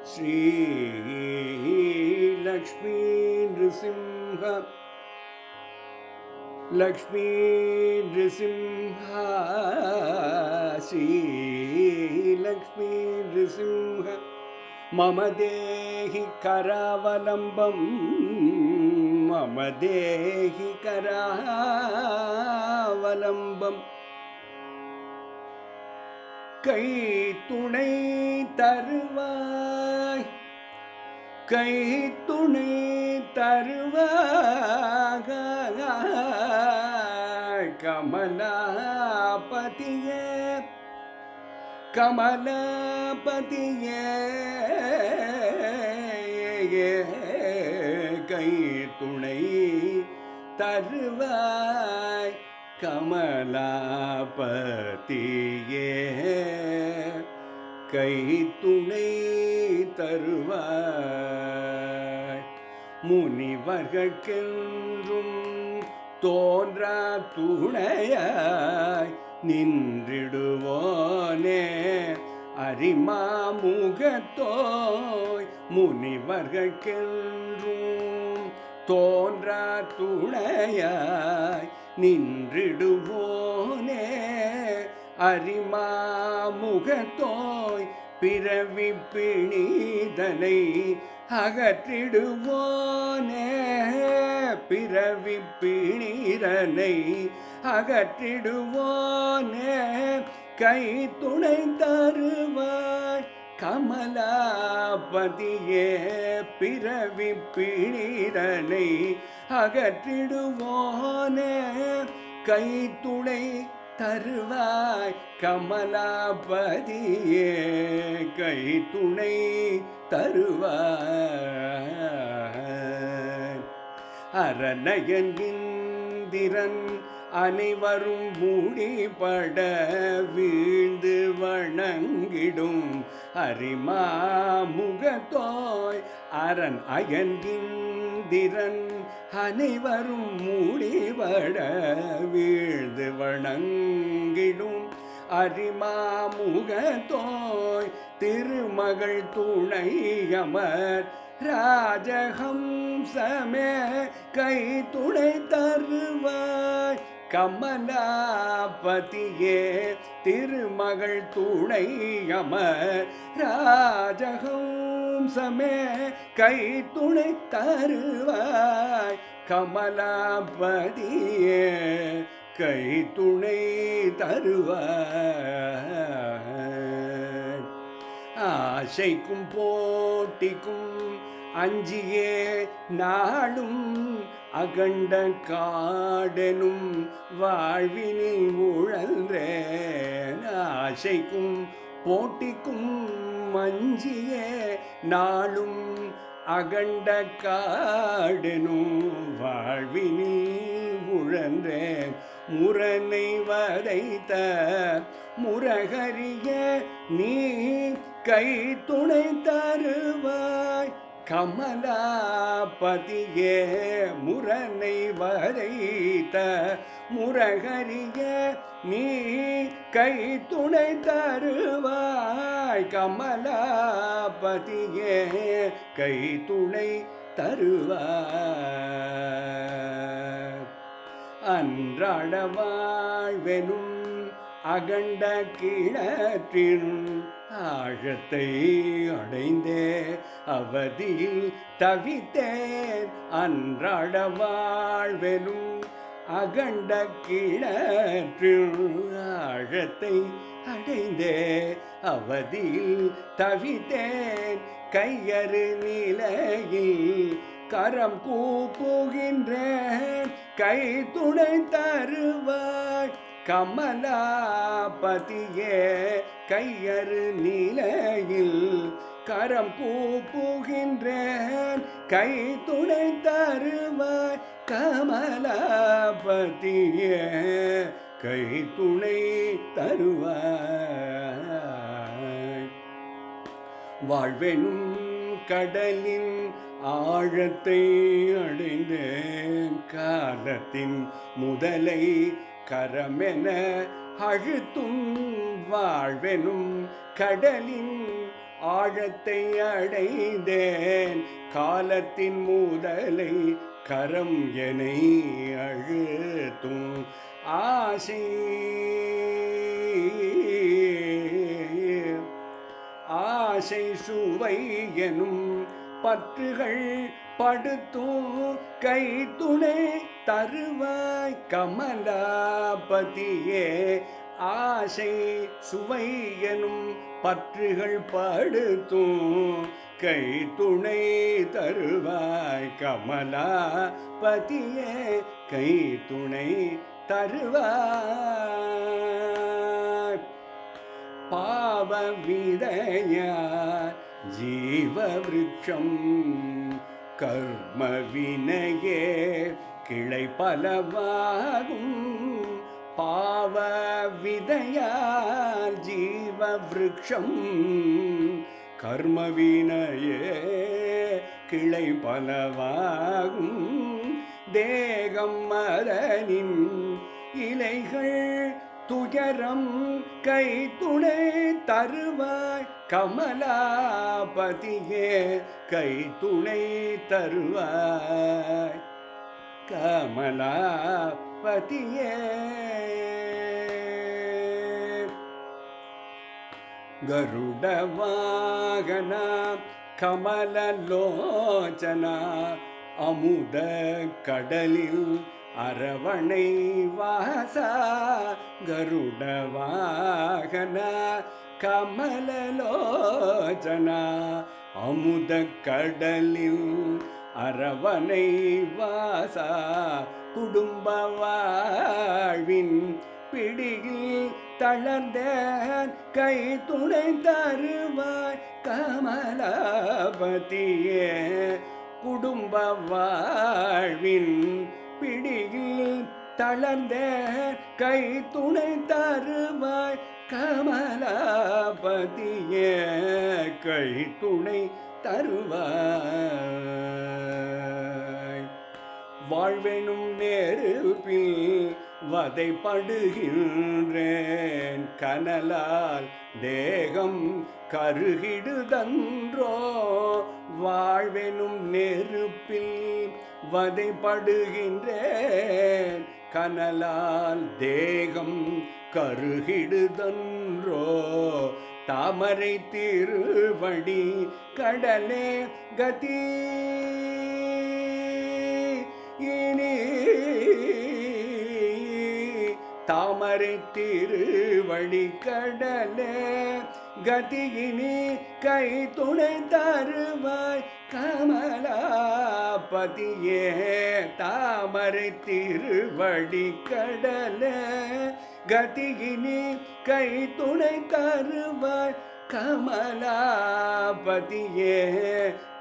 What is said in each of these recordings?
श्री लक्ष्मी नृसिंह लक्ष्मी नृसिंह श्री लक्ष्मी नृसिंह मम देहि करावलम्बं मम देहि करावलम्बम् கை துணை தருவாய் கை துணை தருவாய் கமலாபதியே கமலாபதியே கை துணை தருவாய் கமலாபதியே கை துணை தருவாய் முனிவர்கட்கென்றும் தோன்றா துணையாய் நின்றிடுவோனே அரிமாமுகத்தோய் முனிவர்கட்கென்றும் தோன்றா துணையாய் நின்றிடுவோனே அரிமாமுகத்தோய் பிறவி பிணிதனை அகற்றிடுவோனே பிறவி பிணிதனை அகற்றிடுவோனே கை துணை தருவாய் கமலாபதியே பிறவி பிணிதனை அகற்றிடுவோனே கை துணை தருவாய் கமலாபதியே கை துணை தருவாய் அரநயன் இந்திரன் அனைவரும் மூடிபட வீழ்ந்து வணங்கிடும் அரிமாமுகத்தோய் அரண் அயன்கிந்திரன் அனைவரும் மூடிபட வீழ்ந்து வணங்கிடும் அரிமாமுகத்தோய் திருமகள் துணையமர் ராஜஹம்சமே கை துணை தருவாய் கமலாபதியே திருமகள் துணையமர் ராஜஹம்சமே கை துணை தருவாய் கமலாபதியே கை துணை தருவாய் ஆசைக்கும் போட்டிக்கும் அஞ்சியே நாளும் அகண்ட காடெனும் வாழ்வினில் உழன்றேன் ஆசைக்கும் போட்டிக்கும் அஞ்சியே நாளும் அகண்ட காடெனும் வாழ்வினில் உழன்றேன் முரனை வதைத்த முரகரிய நீ கை துணை தருவாய் கமலாபதியே முரனை வதைத்த முரகரிய நீ கை துணை தருவாய் கமலாபதியே கை துணை தருவாய் அன்றாட வாழ்வெனும் அகண்ட கிணற்றின் ஆழத்தை அடைந்தே அவதியில் தவித்தேன் அன்றாட வாழ்வெனும் அகண்ட கிணற்றின் ஆழத்தை அடைந்தே அவதியில் தவித்தேன் கையறு நிலையில் கரம் கூப்புகின்றேன் கை துணை தருவாய் கமலாபதியே கையறு நிலையில் கரம் கூப்புகின்றேன் கை துணை தருவாய் கமலாபதியே கை துணை தருவாய் வாழ்வெனும் கடலின் ஆழத்தை அடைந்தேன் காலத்தின் முதலை கரமென அழுத்தும் வாழ்வெனும் கடலின் ஆழத்தை அடைந்தேன் காலத்தின் முதலை கரம் எனை அழுத்தும் ஆசை ஆசை சுவை எனும் பற்றுகள் படுத்தும் கை துணை தருவாய் கமலாபதியே ஆசை சுவை எனும் பற்றுகள் படுத்தும் கை துணை தருவாய் கமலாபதியே கை துணை தருவாய் பாவ விதயா ஜீவ விருட்சம் கர்ம வினையே கிளை பலவாகும் பாவ விதையால் ஜீவ விருட்சம் கர்ம வினையே கிளை பலவாகும் தேகம் மதனின் இலைகள் துயரம் கை துணை தருவாய் கமலாபதியே கை துணை தருவாய் கமலாபதியே கருட வாகனா கமலலோச்சனா அமுத கடலில் அரவணை வாசா கருட வாகனா கமலலோச்சனா அமுத கடலில் அரவணை வாசா குடும்ப வாழ்வின் பிடியில் தளர்ந்தேன் கை துணை தருவாய் கமலாபதியே குடும்ப வாழ்வின் பிடியில் தளர்ந்தேன் கை துணை தருவாய் கமலாபதியே கை துணை தருவாய் வாழ்வெனும் நெருப்பில் வதைப்படுகின்றேன் கனலால் தேகம் கருகிடுதன்றோ வாழ்வெனும் நெருப்பில் வதைப்படுகின்றேன் கனலால் தேகம் கருகிடுதன்றோ தாமரை திருவடி கடலே கதி இனி தாமரை திருவடி கடலே கதியினி கை துணை தருவாய் கமலாபதியே தாமரை திருவடி கடலே கதியினி கை துணை தருவாய் கமலாபதியே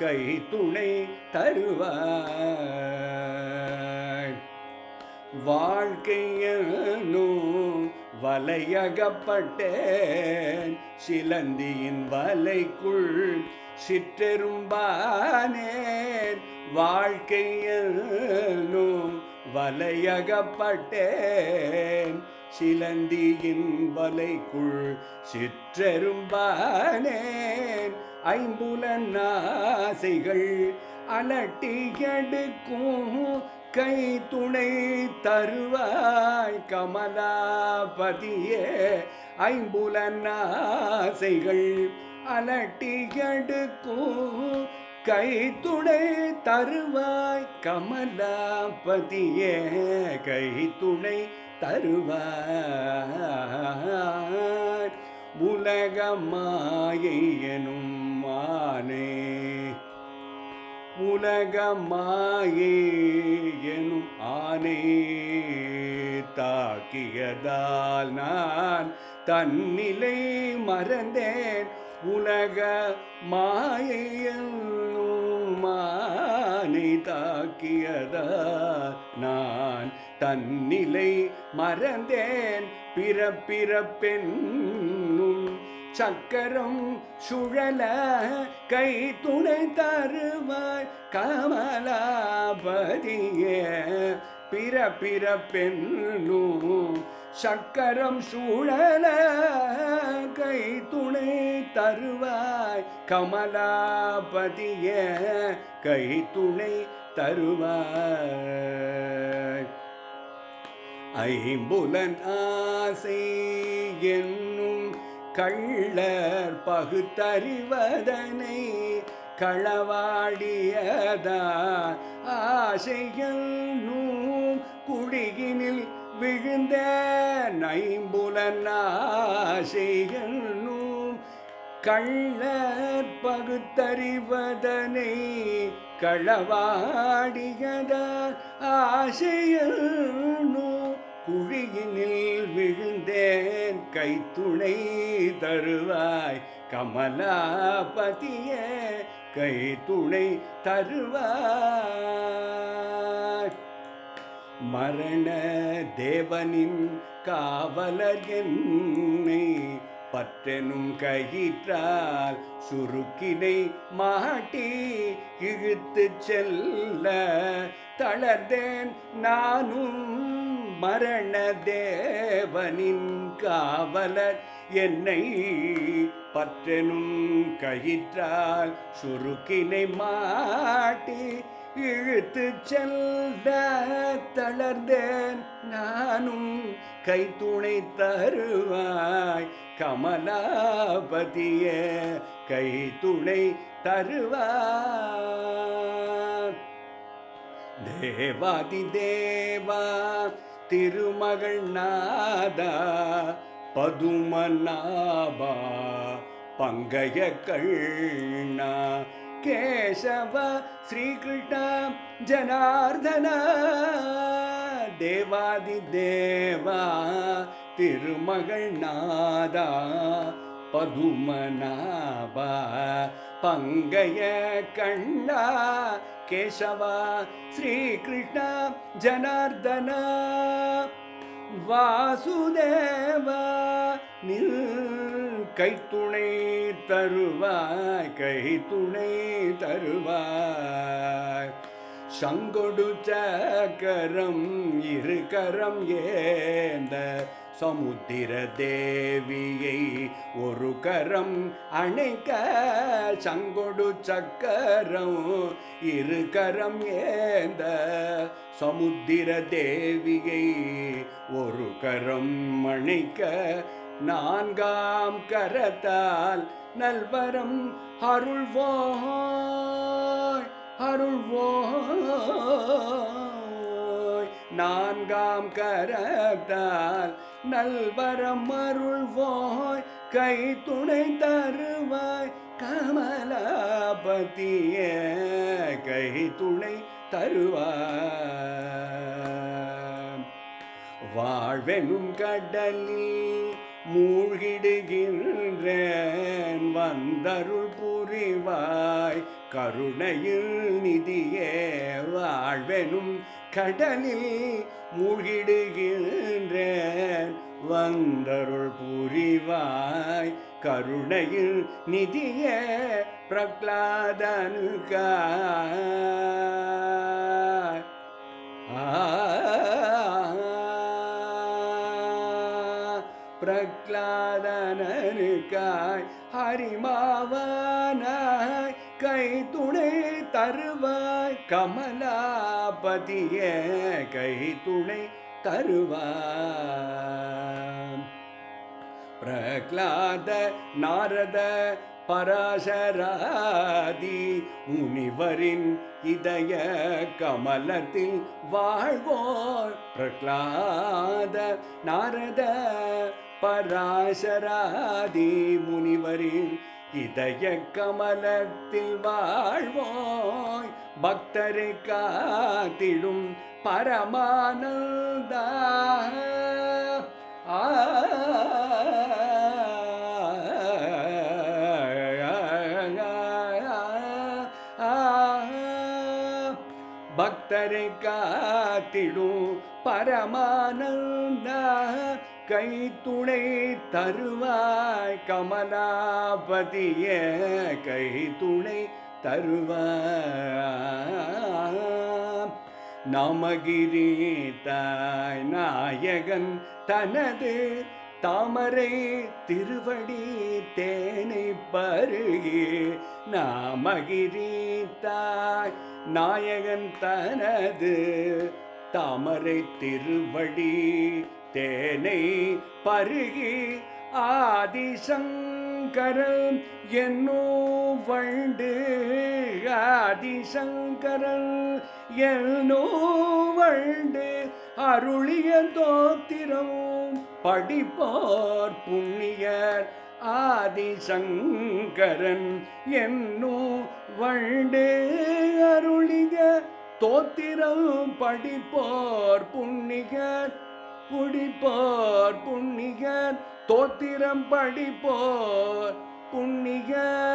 கை துணை தருவாய் வாழ்க்கையனும் வலையகப்பட்டேன் சிலந்தியின் வலைக்குள் சிற்றெரும்பானேன் வாழ்க்கையனும் வலையகப்பட்டேன் சிலந்தியின் வலைக்குள் சிற்றெரும்பானேன் ஐம்புலன் ஆசைகள் அலட்டி எடுக்கும் கை துணை தருவாய் கமலாபதியே ஐம்புலன் ஆசைகள் அலட்டி எடுக்கும் கை துணை தருவாய் கமலாபதியே கை துணை தருவாய் உலக மாயை எனும் மானே உலக மாயை எனும் ஆனே தாக்கியதால் நான் தன்னிலை மறந்தேன் உலக மாயை எனும் ஆனை தாக்கியதால் நான் தன்னிலை மறந்தேன் பிறப்பிறப்பென்னும் சக்கரம் சுழல கை துணை தருவாய் கமலாபதியே பிறப்பிறப்பென்னும் சக்கரம் சூழல கை துணை தருவாய் கமலாபதிய கை துணை தருவாய். ஐம்புலன் ஆசை என்னும் கள்ளர் பகுத்தறிவதனை களவாடியதார் ஆசைகள் நூம் குழியினில் விழுந்த ஐம்புலன் ஆசைகள் நூம் கள்ளர் பகுத்தறிவதனை களவாடியதார் ஆசைகள் நூம் குழியினில் விழுந்தேன் கைத்துணை தருவாய் கமலாபதிய கைத்துணை தருவாய். மரண தேவனின் காவலர் என்னை பற்றெனும் கயிற்றால் சுருக்கினை மாட்டி இழுத்து செல்ல தளர்ந்தேன் நானும். மரண தேவனின் காவலர் என்னை பற்றெனும் கயிற்றால் சுருக்கினை மாட்டி இழுத்து செல்ல தளர்ந்தேன் நானும். கைத்துணை தருவாய் கமலாபதிய கைத்துணை தருவாய். தேவாதி தேவா திருமகள் நாதா பதுமநாபா பங்கய கண்ணா கேசவ ஸ்ரீகிருஷ்ண ஜனார்தனா. தேவாதி தேவா திருமகள் நாதா பதுமநாபா பங்கய கண்ணா கேசவா ஸ்ரீகிருஷ்ண ஜனார்தனா. வாசுதேவா நில் கைத்துணை தருவாய் கைத்துணை தருவாய். சங்கொடு சக்கரம் இரு கரம் ஏந்த சமுத்திர தேவியை ஒரு கரம் அணைக்க. சங்கொடு சக்கரம் இரு கரம் ஏந்த சமுத்திர தேவியை ஒரு கரம் அணைக்க. நான்காம் கரத்தால் நல்வரம் அருள்வோய் அருள்வோய். நான்காம் கரத்தால் நல்வரம் அருள்வோய் கை துணை தருவாய் கமலாபதிய கை துணை தருவாய். வாழ்வெனும் கடலில் மூழ்கிடுகின்றேன் வந்தருள் புரிவாய் கருணையில் நிதியே. வாழ்வெனும் கடலில் மூழ்கிடுகின்றேன் வந்தருள் புரிவாய் கருணையில் நிதியே. பிரகலாதனுக்காய் பிரகலாதனுக்காய் ஹரிமாவனாய் கை துணை தருவாய் கமலாபதிய கை துணை தருவாய். பிரகலாத நாரத பராசராதி முனிவரின் இதய கமலத்தில் வாழ்வோர். பிரகலாத நாரத பராசராதி முனிவரின் இதய கமலத்தில் வாழ்வோய். பக்தரை காத்திடும் பரமானந்தா பக்தரை காத்திடும் பரமானந்தா கை துணை தருவாய் கமலாபதிய கை துணை தருவாய். நாமகிரி தாய் நாயகன் தனது தாமரை திருவடி தேனை பருகி நாமகிரி தாய் நாயகன் தனது தாமரை திருவடி தேனை பருகி ஆதிசங்கரன் என்னோ வண்டு ஆதிசங்கரன் என்னோ வண்டு அருளிய தோத்திரமும் படிப்போர் புண்ணியர் ஆதிசங்கரன் என்னும் வண்டு அருளிய தோத்திரம் படிப்போர் புண்ணியர் புடிப்போர் புண்ணியர் தோத்திரம் படிப்போர் புண்ணியர்.